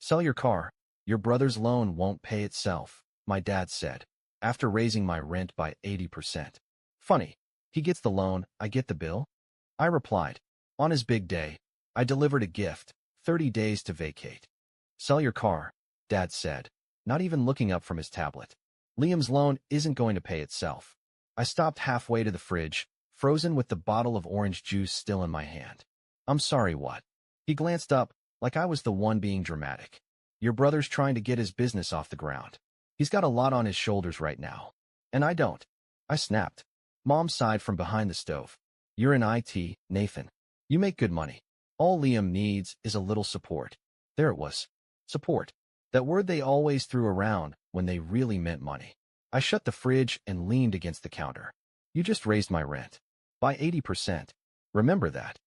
Sell your car. Your brother's loan won't pay itself, my dad said, after raising my rent by 80%. Funny. He gets the loan, I get the bill? I replied. On his big day, I delivered a gift, 30 days to vacate. Sell your car, Dad said, not even looking up from his tablet. Liam's loan isn't going to pay itself. I stopped halfway to the fridge, frozen with the bottle of orange juice still in my hand. I'm sorry, what? He glanced up, like I was the one being dramatic. Your brother's trying to get his business off the ground. He's got a lot on his shoulders right now. And I don't. I snapped. Mom sighed from behind the stove. You're in IT, Nathan. You make good money. All Liam needs is a little support. There it was. Support. That word they always threw around when they really meant money. I shut the fridge and leaned against the counter. You just raised my rent. By 80%. Remember that.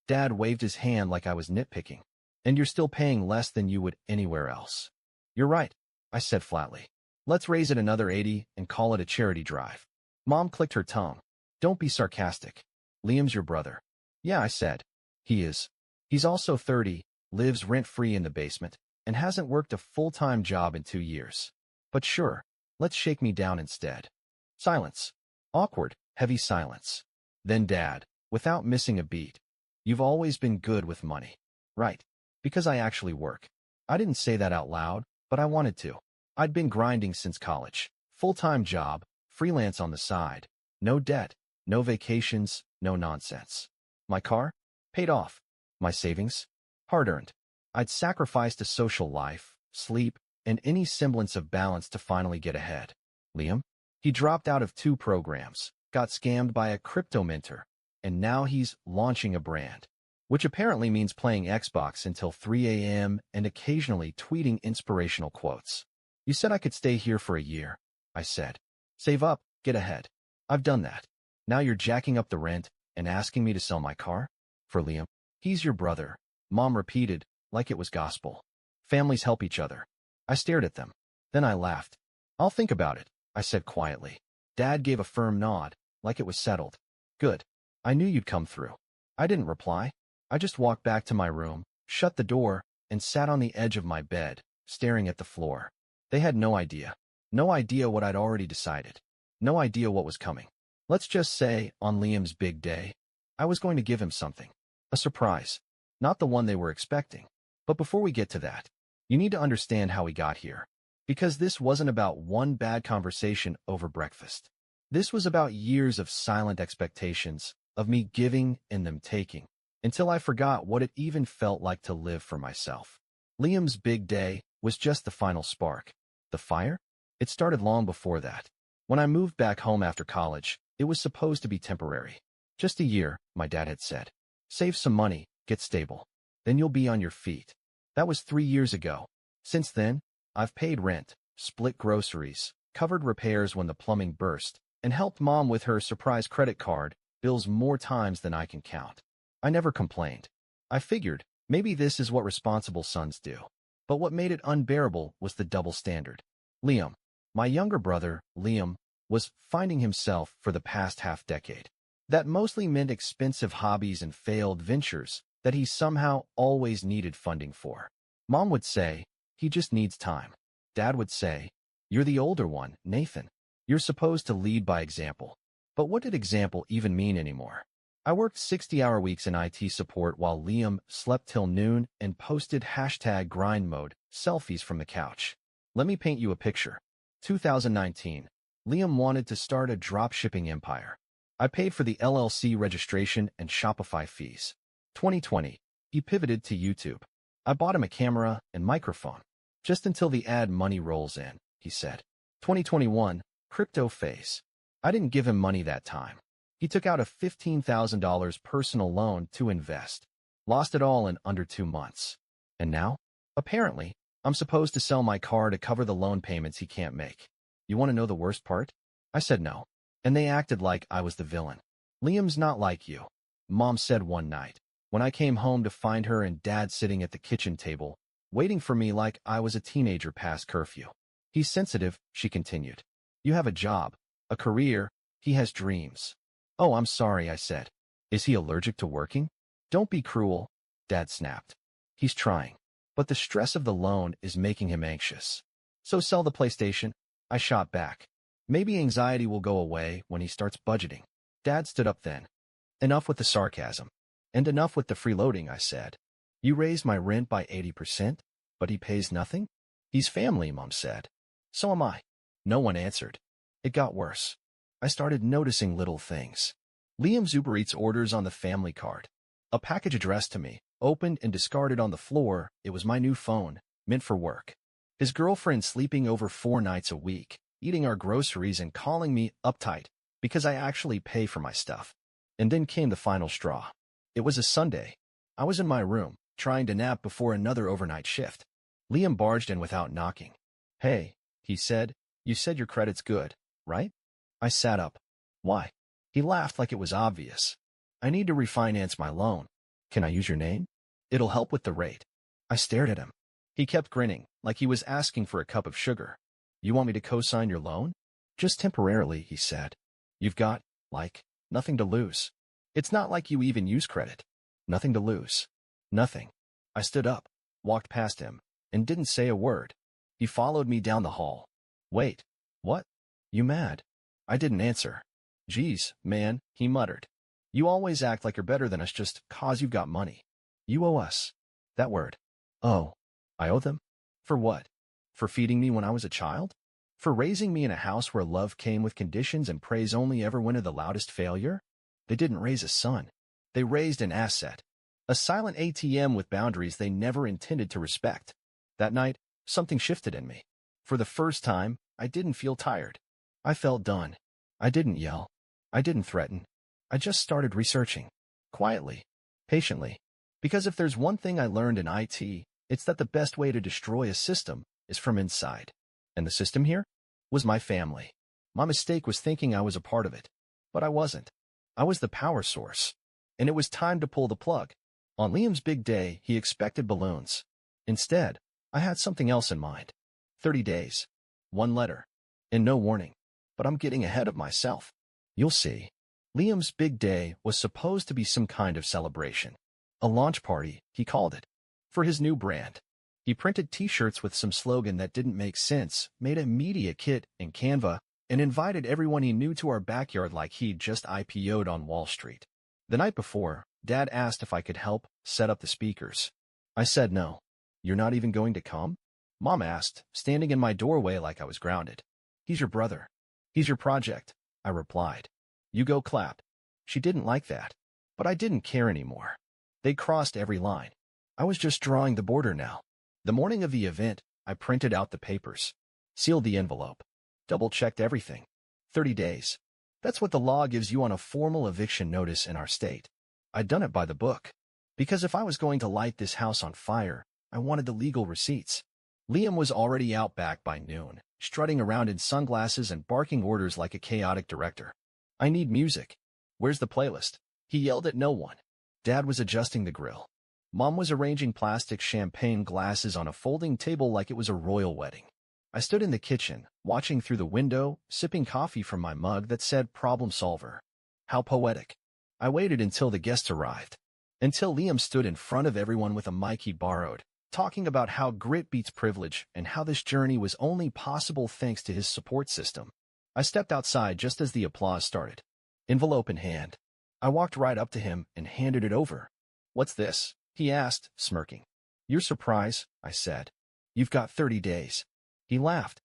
Dad waved his hand like I was nitpicking. And you're still paying less than you would anywhere else. You're right, I said flatly. Let's raise it another 80 and call it a charity drive. Mom clicked her tongue. Don't be sarcastic. Liam's your brother. Yeah, I said. He is. He's also 30, lives rent-free in the basement, and hasn't worked a full-time job in 2 years. But sure, let's shake me down instead. Silence. Awkward, heavy silence. Then Dad, without missing a beat. You've always been good with money. Right. Because I actually work. I didn't say that out loud, but I wanted to. I'd been grinding since college. Full-time job, freelance on the side. No debt, no vacations, no nonsense. My car? Paid off. My savings? Hard-earned. I'd sacrificed a social life, sleep, and any semblance of balance to finally get ahead. Liam? He dropped out of 2 programs, got scammed by a crypto minter, and now he's launching a brand, which apparently means playing Xbox until 3 a.m. and occasionally tweeting inspirational quotes. You said I could stay here for a year, I said. Save up, get ahead. I've done that. Now you're jacking up the rent and asking me to sell my car? For Liam. He's your brother, Mom repeated, like it was gospel. Families help each other. I stared at them. Then I laughed. I'll think about it, I said quietly. Dad gave a firm nod, like it was settled. Good. I knew you'd come through. I didn't reply. I just walked back to my room, shut the door, and sat on the edge of my bed, staring at the floor. They had no idea. No idea what I'd already decided. No idea what was coming. Let's just say, on Liam's big day, I was going to give him something. A surprise. Not the one they were expecting. But before we get to that, you need to understand how we got here. Because this wasn't about one bad conversation over breakfast. This was about years of silent expectations, of me giving and them taking, until I forgot what it even felt like to live for myself. Liam's big day was just the final spark. The fire? It started long before that. When I moved back home after college, it was supposed to be temporary. Just a year, my dad had said. Save some money, get stable. Then you'll be on your feet. That was 3 years ago. Since then, I've paid rent, split groceries, covered repairs when the plumbing burst, and helped Mom with her surprise credit card bills more times than I can count. I never complained. I figured, maybe this is what responsible sons do. But what made it unbearable was the double standard. Liam, my younger brother, Liam, was finding himself for the past half-decade. That mostly meant expensive hobbies and failed ventures that he somehow always needed funding for. Mom would say, he just needs time. Dad would say, you're the older one, Nathan. You're supposed to lead by example. But what did example even mean anymore? I worked 60-hour weeks in IT support while Liam slept till noon and posted #grind mode selfies from the couch. Let me paint you a picture. 2019. Liam wanted to start a dropshipping empire. I paid for the LLC registration and Shopify fees. 2020. He pivoted to YouTube. I bought him a camera and microphone. Just until the ad money rolls in, he said. 2021. Crypto phase. I didn't give him money that time. He took out a $15,000 personal loan to invest. Lost it all in under 2 months. And now? Apparently, I'm supposed to sell my car to cover the loan payments he can't make. You want to know the worst part? I said no. And they acted like I was the villain. Liam's not like you, Mom said one night, when I came home to find her and Dad sitting at the kitchen table, waiting for me like I was a teenager past curfew. He's sensitive, she continued. You have a job, a career, he has dreams. Oh, I'm sorry, I said. Is he allergic to working? Don't be cruel, Dad snapped. He's trying. but the stress of the loan is making him anxious. So sell the PlayStation, I shot back. Maybe anxiety will go away when he starts budgeting. Dad stood up then. Enough with the sarcasm. And enough with the freeloading, I said. You raised my rent by 80%, but he pays nothing? He's family, Mom said. So am I. No one answered. It got worse. I started noticing little things. Liam's Uber Eats orders on the family card. A package addressed to me, opened and discarded on the floor. It was my new phone, meant for work. His girlfriend sleeping over 4 nights a week, eating our groceries and calling me uptight because I actually pay for my stuff. And then came the final straw. It was a Sunday. I was in my room, trying to nap before another overnight shift. Liam barged in without knocking. Hey, he said, you said your credit's good, right? I sat up. Why? He laughed like it was obvious. I need to refinance my loan. Can I use your name? It'll help with the rate. I stared at him. He kept grinning, like he was asking for a cup of sugar. You want me to co-sign your loan? Just temporarily, he said. You've got, nothing to lose. It's not like you even use credit. Nothing to lose. Nothing. I stood up, walked past him, and didn't say a word. He followed me down the hall. Wait. What? You mad? I didn't answer. Geez, man, he muttered. You always act like you're better than us just 'cause you've got money. You owe us. That word. Oh. I owe them? For what? For feeding me when I was a child? For raising me in a house where love came with conditions and praise only ever went to the loudest failure? They didn't raise a son. They raised an asset. A silent ATM with boundaries they never intended to respect. That night, something shifted in me. For the first time, I didn't feel tired. I felt done. I didn't yell. I didn't threaten. I just started researching. Quietly. Patiently. Because if there's one thing I learned in IT, it's that the best way to destroy a system is from inside. And the system here was my family. My mistake was thinking I was a part of it. But I wasn't. I was the power source. And it was time to pull the plug. On Liam's big day, he expected balloons. Instead, I had something else in mind. 30 days. 1 letter. And no warning. But I'm getting ahead of myself. You'll see. Liam's big day was supposed to be some kind of celebration. A launch party, he called it. For his new brand. He printed t-shirts with some slogan that didn't make sense, made a media kit in Canva, and invited everyone he knew to our backyard like he'd just IPO'd on Wall Street. The night before, Dad asked if I could help set up the speakers. I said no. You're not even going to come? Mom asked, standing in my doorway like I was grounded. He's your brother. He's your project, I replied. You go clap. She didn't like that. But I didn't care anymore. They crossed every line. I was just drawing the border now. The morning of the event, I printed out the papers, sealed the envelope, double-checked everything. 30 days. That's what the law gives you on a formal eviction notice in our state. I'd done it by the book. Because if I was going to light this house on fire, I wanted the legal receipts. Liam was already out back by noon, strutting around in sunglasses and barking orders like a chaotic director. I need music. Where's the playlist? He yelled at no one. Dad was adjusting the grill. Mom was arranging plastic champagne glasses on a folding table like it was a royal wedding. I stood in the kitchen, watching through the window, sipping coffee from my mug that said problem solver. How poetic. I waited until the guests arrived. Until Liam stood in front of everyone with a mic he borrowed, talking about how grit beats privilege and how this journey was only possible thanks to his support system. I stepped outside just as the applause started. Envelope in hand. I walked right up to him and handed it over. What's this? He asked, smirking. Your surprise, I said. You've got 30 days. He laughed.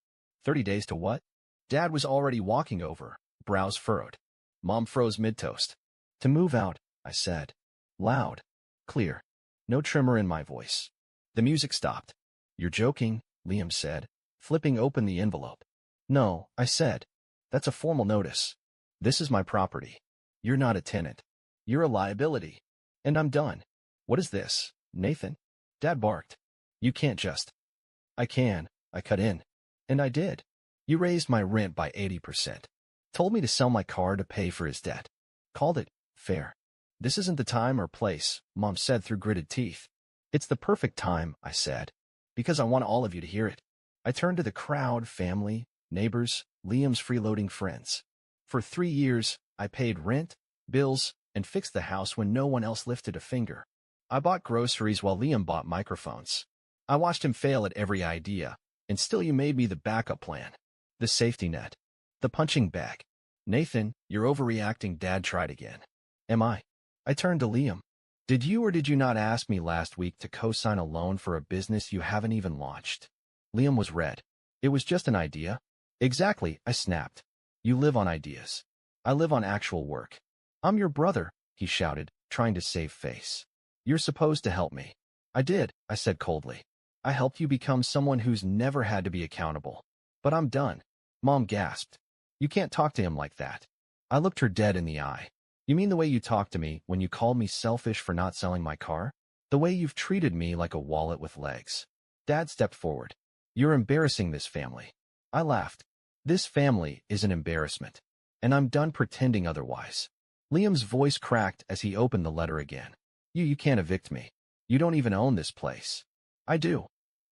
30 days to what? Dad was already walking over, brows furrowed. Mom froze mid-toast. To move out, I said. Loud. Clear. No tremor in my voice. The music stopped. You're joking, Liam said, flipping open the envelope. No, I said. That's a formal notice. This is my property. You're not a tenant. You're a liability. And I'm done. What is this, Nathan? Dad barked. You can't just. I can, I cut in. And I did. You raised my rent by 80%. Told me to sell my car to pay for his debt. Called it fair. This isn't the time or place, Mom said through gritted teeth. It's the perfect time, I said. Because I want all of you to hear it. I turned to the crowd, family, neighbors, Liam's freeloading friends. For 3 years, I paid rent, bills, and fixed the house when no one else lifted a finger. I bought groceries while Liam bought microphones. I watched him fail at every idea, and still you made me the backup plan. The safety net. The punching bag. Nathan, you're overreacting. Dad tried again. Am I? I turned to Liam. Did you or did you not ask me last week to co-sign a loan for a business you haven't even launched? Liam was red. It was just an idea. Exactly, I snapped. You live on ideas. I live on actual work. I'm your brother, he shouted, trying to save face. You're supposed to help me. I did, I said coldly. I helped you become someone who's never had to be accountable. But I'm done. Mom gasped. You can't talk to him like that. I looked her dead in the eye. You mean the way you talked to me when you called me selfish for not selling my car? The way you've treated me like a wallet with legs. Dad stepped forward. You're embarrassing this family. I laughed. This family is an embarrassment. And I'm done pretending otherwise. Liam's voice cracked as he opened the letter again. You can't evict me. You don't even own this place. I do,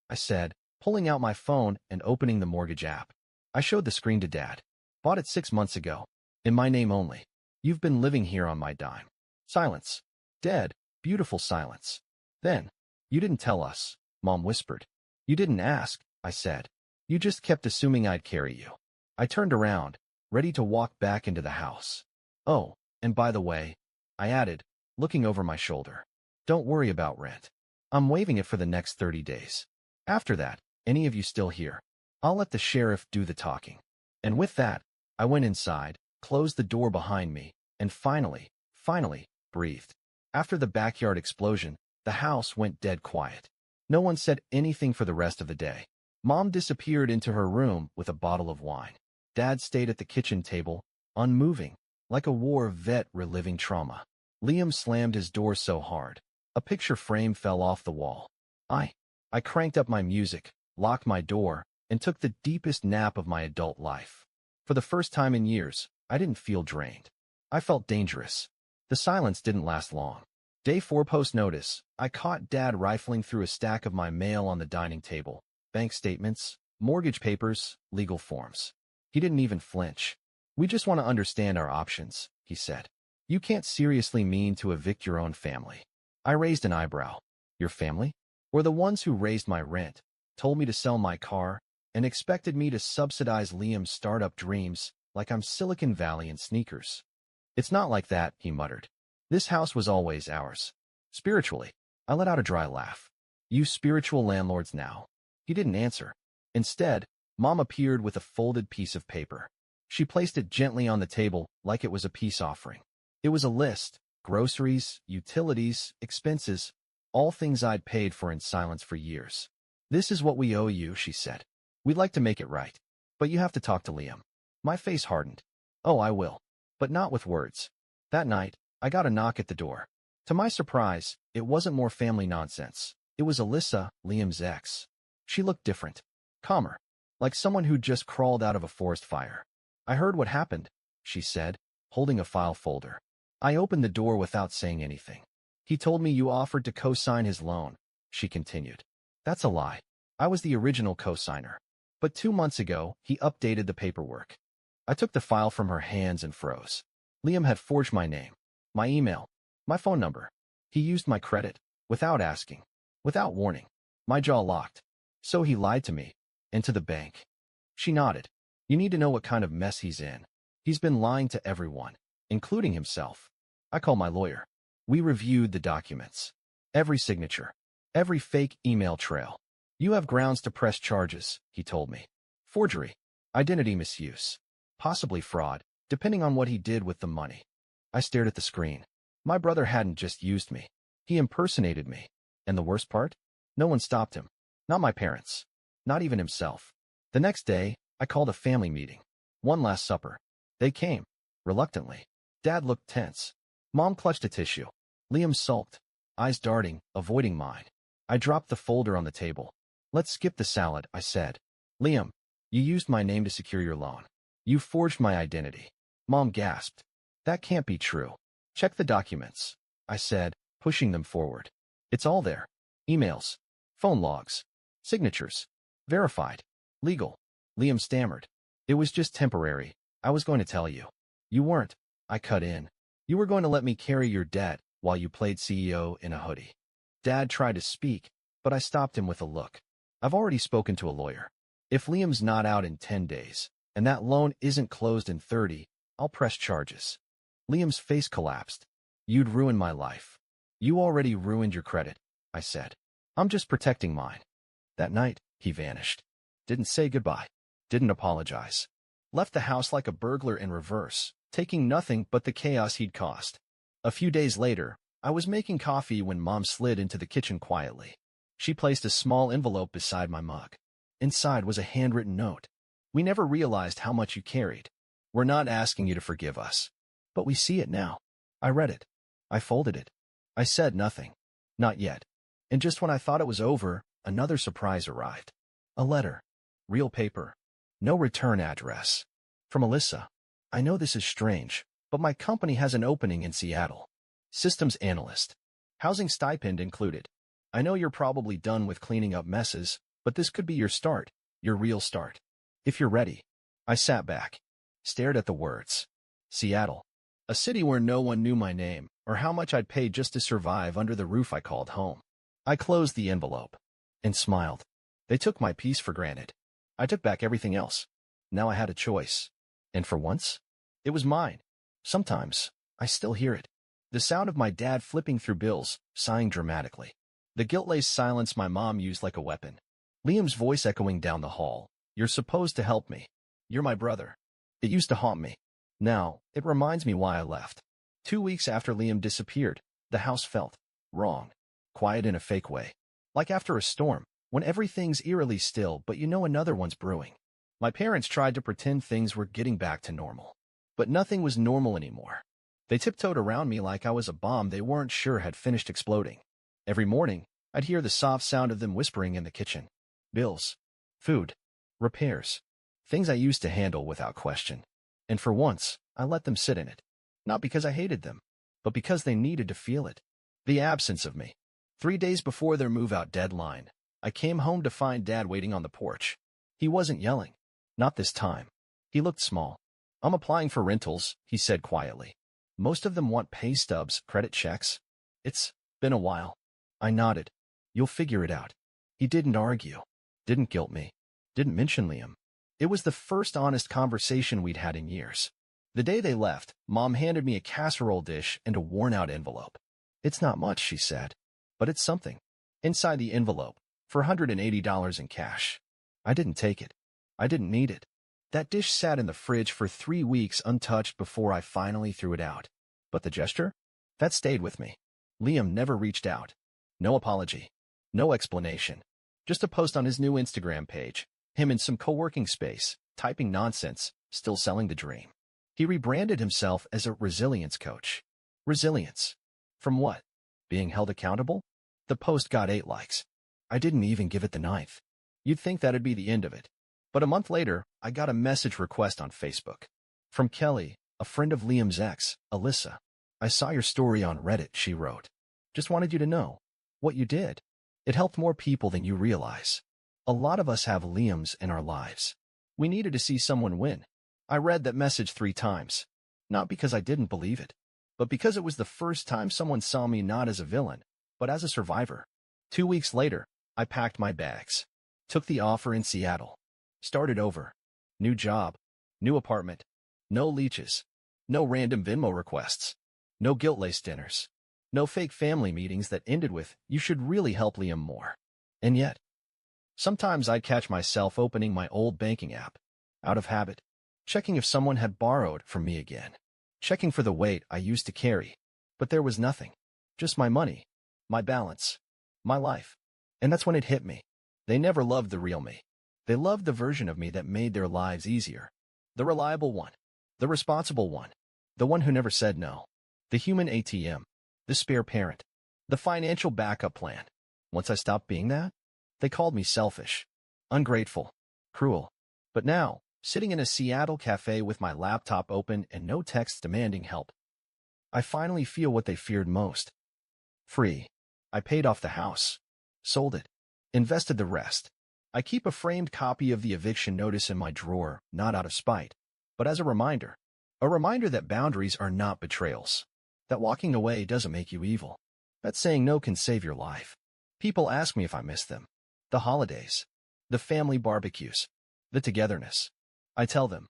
I said, pulling out my phone and opening the mortgage app. I showed the screen to Dad. Bought it 6 months ago. In my name only. You've been living here on my dime. Silence. Dead, beautiful silence. Then, you didn't tell us, Mom whispered. You didn't ask, I said. You just kept assuming I'd carry you. I turned around, ready to walk back into the house. Oh, and by the way, I added, looking over my shoulder. Don't worry about rent. I'm waiving it for the next 30 days. After that, any of you still here, I'll let the sheriff do the talking. And with that, I went inside, closed the door behind me, and finally, breathed. After the backyard explosion, the house went dead quiet. No one said anything for the rest of the day. Mom disappeared into her room with a bottle of wine. Dad stayed at the kitchen table, unmoving, like a war vet reliving trauma. Liam slammed his door so hard, a picture frame fell off the wall. I cranked up my music, locked my door, and took the deepest nap of my adult life. For the first time in years, I didn't feel drained. I felt dangerous. The silence didn't last long. Day 4 post notice, I caught Dad rifling through a stack of my mail on the dining table. Bank statements, mortgage papers, legal forms. He didn't even flinch. We just want to understand our options, he said. You can't seriously mean to evict your own family. I raised an eyebrow. Your family? Or the ones who raised my rent, told me to sell my car, and expected me to subsidize Liam's startup dreams like I'm Silicon Valley in sneakers. It's not like that, he muttered. This house was always ours. Spiritually. I let out a dry laugh. You spiritual landlords now. He didn't answer. Instead, Mom appeared with a folded piece of paper. She placed it gently on the table like it was a peace offering. It was a list, groceries, utilities, expenses, all things I'd paid for in silence for years. This is what we owe you, she said. We'd like to make it right. But you have to talk to Liam. My face hardened. Oh, I will. But not with words. That night, I got a knock at the door. To my surprise, it wasn't more family nonsense. It was Alyssa, Liam's ex. She looked different. Calmer. Like someone who'd just crawled out of a forest fire. I heard what happened, she said, holding a file folder. I opened the door without saying anything. He told me you offered to co-sign his loan, she continued. That's a lie. I was the original co-signer. But 2 months ago, he updated the paperwork. I took the file from her hands and froze. Liam had forged my name, my email, my phone number. He used my credit, without asking, without warning. My jaw locked. So he lied to me, and to the bank. She nodded. You need to know what kind of mess he's in. He's been lying to everyone, including himself. I called my lawyer. We reviewed the documents. Every signature. Every fake email trail. You have grounds to press charges, he told me. Forgery. Identity misuse. Possibly fraud, depending on what he did with the money. I stared at the screen. My brother hadn't just used me. He impersonated me. And the worst part? No one stopped him. Not my parents. Not even himself. The next day, I called a family meeting. One last supper. They came. Reluctantly. Dad looked tense. Mom clutched a tissue. Liam sulked, eyes darting, avoiding mine. I dropped the folder on the table. Let's skip the salad, I said. Liam, you used my name to secure your loan. You forged my identity. Mom gasped. That can't be true. Check the documents, I said, pushing them forward. It's all there. Emails. Phone logs. Signatures. Verified. Legal. Liam stammered. It was just temporary. I was going to tell you. You weren't. I cut in. You were going to let me carry your debt while you played CEO in a hoodie. Dad tried to speak, but I stopped him with a look. I've already spoken to a lawyer. If Liam's not out in 10 days, and that loan isn't closed in 30, I'll press charges. Liam's face collapsed. You'd ruin my life. You already ruined your credit, I said. I'm just protecting mine. That night, he vanished. Didn't say goodbye. Didn't apologize. Left the house like a burglar in reverse, taking nothing but the chaos he'd caused. A few days later, I was making coffee when Mom slid into the kitchen quietly. She placed a small envelope beside my mug. Inside was a handwritten note. We never realized how much you carried. We're not asking you to forgive us. But we see it now. I read it. I folded it. I said nothing. Not yet. And just when I thought it was over, another surprise arrived. A letter. Real paper. No return address. From Alyssa. I know this is strange, but my company has an opening in Seattle. Systems analyst. Housing stipend included. I know you're probably done with cleaning up messes, but this could be your start, your real start. If you're ready. I sat back. Stared at the words. Seattle. A city where no one knew my name, or how much I'd paid just to survive under the roof I called home. I closed the envelope. And smiled. They took my peace for granted. I took back everything else. Now I had a choice. And for once, it was mine. Sometimes, I still hear it. The sound of my dad flipping through bills, sighing dramatically. The guilt-laced silence my mom used like a weapon. Liam's voice echoing down the hall. You're supposed to help me. You're my brother. It used to haunt me. Now, it reminds me why I left. 2 weeks after Liam disappeared, the house felt wrong. Quiet in a fake way. Like after a storm, when everything's eerily still but you know another one's brewing. My parents tried to pretend things were getting back to normal. But nothing was normal anymore. They tiptoed around me like I was a bomb they weren't sure had finished exploding. Every morning, I'd hear the soft sound of them whispering in the kitchen. Bills. Food. Repairs. Things I used to handle without question. And for once, I let them sit in it. Not because I hated them, but because they needed to feel it. The absence of me. 3 days before their move-out deadline, I came home to find Dad waiting on the porch. He wasn't yelling. Not this time. He looked small. I'm applying for rentals, he said quietly. Most of them want pay stubs, credit checks. It's been a while. I nodded. You'll figure it out. He didn't argue. Didn't guilt me. Didn't mention Liam. It was the first honest conversation we'd had in years. The day they left, Mom handed me a casserole dish and a worn-out envelope. It's not much, she said. But it's something. Inside the envelope, $480 in cash. I didn't take it. I didn't need it. That dish sat in the fridge for 3 weeks untouched before I finally threw it out. But the gesture? That stayed with me. Liam never reached out. No apology. No explanation. Just a post on his new Instagram page. Him in some co-working space, typing nonsense, still selling the dream. He rebranded himself as a resilience coach. Resilience. From what? Being held accountable? The post got 8 likes. I didn't even give it the 9th. You'd think that'd be the end of it. But a month later, I got a message request on Facebook. From Kelly, a friend of Liam's ex, Alyssa. I saw your story on Reddit, she wrote. Just wanted you to know what you did. It helped more people than you realize. A lot of us have Liams in our lives. We needed to see someone win. I read that message 3 times. Not because I didn't believe it, but because it was the first time someone saw me not as a villain, but as a survivor. 2 weeks later, I packed my bags. Took the offer in Seattle. Started over. New job. New apartment. No leeches. No random Venmo requests. No guilt-laced dinners. No fake family meetings that ended with, you should really help Liam more. And yet, sometimes I'd catch myself opening my old banking app. Out of habit. Checking if someone had borrowed from me again. Checking for the weight I used to carry. But there was nothing. Just my money. My balance. My life. And that's when it hit me. They never loved the real me. They loved the version of me that made their lives easier. The reliable one. The responsible one. The one who never said no. The human ATM. The spare parent. The financial backup plan. Once I stopped being that, they called me selfish. Ungrateful. Cruel. But now, sitting in a Seattle cafe with my laptop open and no texts demanding help, I finally feel what they feared most. Free. I paid off the house. Sold it. Invested the rest. I keep a framed copy of the eviction notice in my drawer, not out of spite, but as a reminder. A reminder that boundaries are not betrayals. That walking away doesn't make you evil. That saying no can save your life. People ask me if I miss them. The holidays. The family barbecues. The togetherness. I tell them,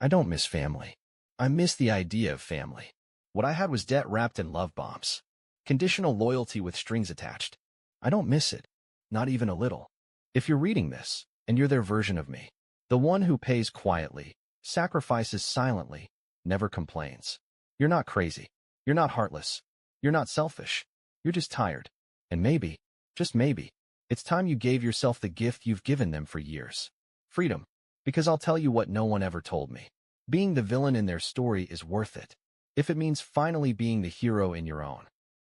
I don't miss family. I miss the idea of family. What I had was debt wrapped in love bombs. Conditional loyalty with strings attached. I don't miss it. Not even a little. If you're reading this, and you're their version of me, the one who pays quietly, sacrifices silently, never complains. You're not crazy. You're not heartless. You're not selfish. You're just tired. And maybe, just maybe, it's time you gave yourself the gift you've given them for years. Freedom. Because I'll tell you what no one ever told me. Being the villain in their story is worth it. If it means finally being the hero in your own.